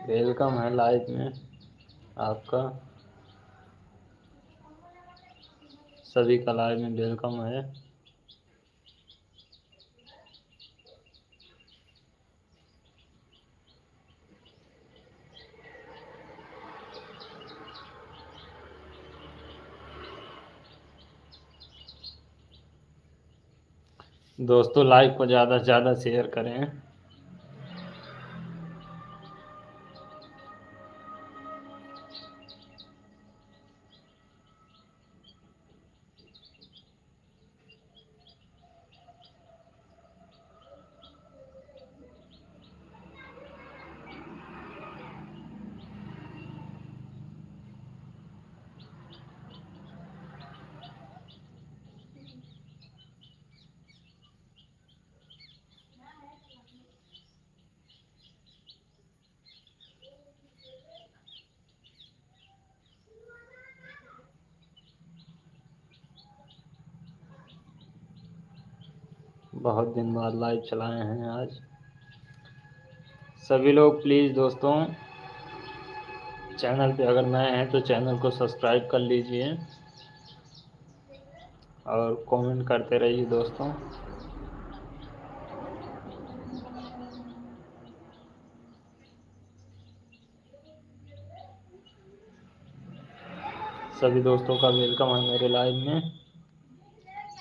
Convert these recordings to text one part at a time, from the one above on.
Welcome है live में आपका। सभी का लाइव में वेलकम है। दोस्तों लाइव को ज़्यादा से ज़्यादा शेयर करें। बहुत दिन बाद लाइव चलाए हैं आज। सभी लोग प्लीज़ दोस्तों चैनल पे अगर नए हैं तो चैनल को सब्सक्राइब कर लीजिए और कमेंट करते रहिए दोस्तों। सभी दोस्तों का वेलकम है मेरे लाइव में।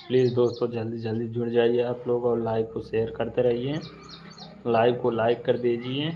प्लीज़ दोस्तों जल्दी जल्दी जुड़ जाइए आप लोग और लाइव को शेयर करते रहिए। लाइव को लाइक कर दीजिए।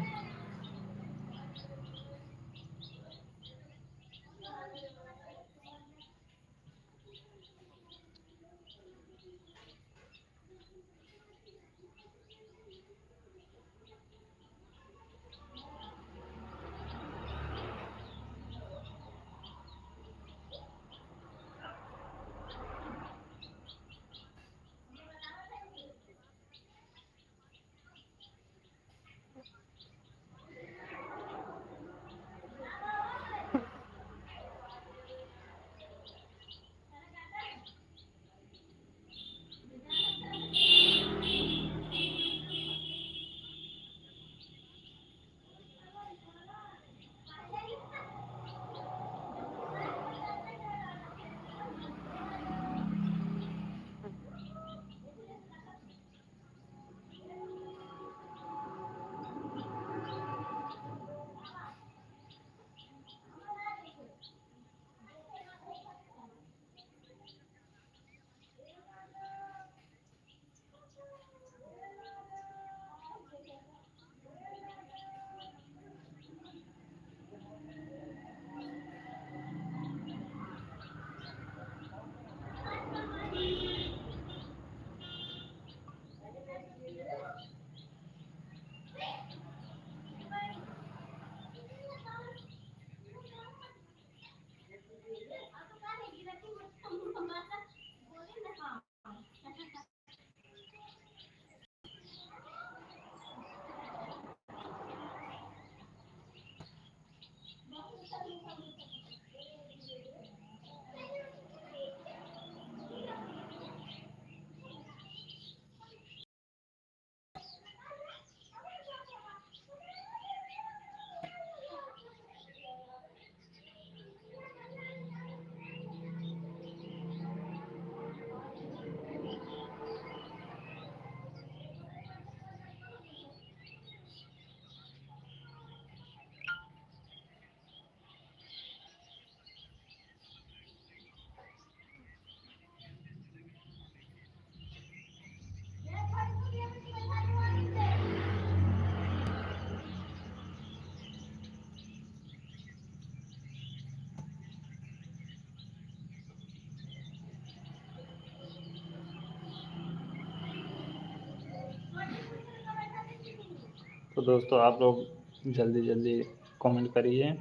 तो दोस्तों आप लोग जल्दी जल्दी कमेंट करिए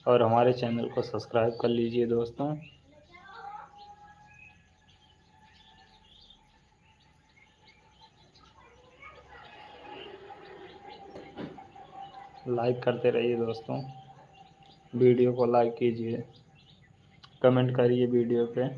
और हमारे चैनल को सब्सक्राइब कर लीजिए दोस्तों। लाइक करते रहिए दोस्तों। वीडियो को लाइक कीजिए, कमेंट करिए वीडियो पे।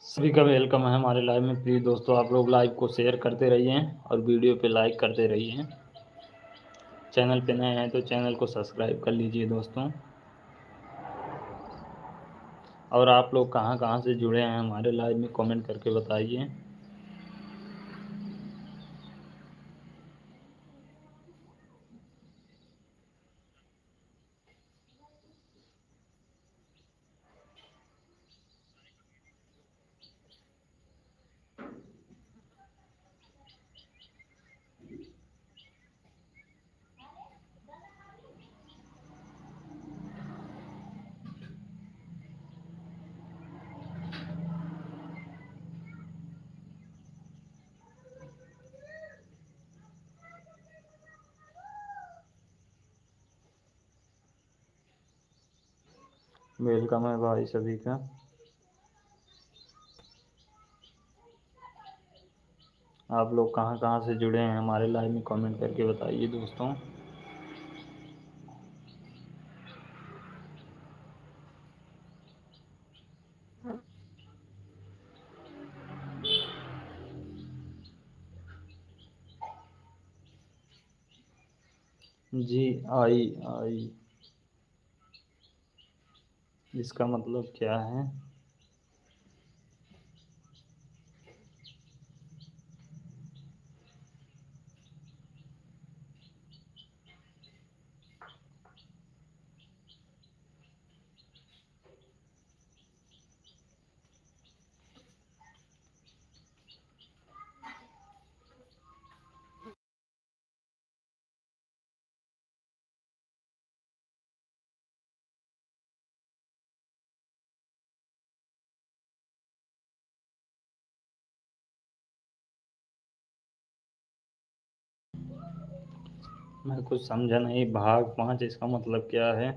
सभी का वेलकम है हमारे लाइव में। प्लीज़ दोस्तों आप लोग लाइव को शेयर करते रहिए और वीडियो पे लाइक करते रहिए। चैनल पे नए हैं तो चैनल को सब्सक्राइब कर लीजिए दोस्तों। और आप लोग कहाँ कहाँ से जुड़े हैं हमारे लाइव में कमेंट करके बताइए। वेलकम है भाई सभी का। आप लोग कहाँ कहाँ से जुड़े हैं हमारे लाइव में कमेंट करके बताइए दोस्तों। जी आई आई इसका मतलब क्या है? मैं कुछ समझा नहीं। भाग 5 इसका मतलब क्या है?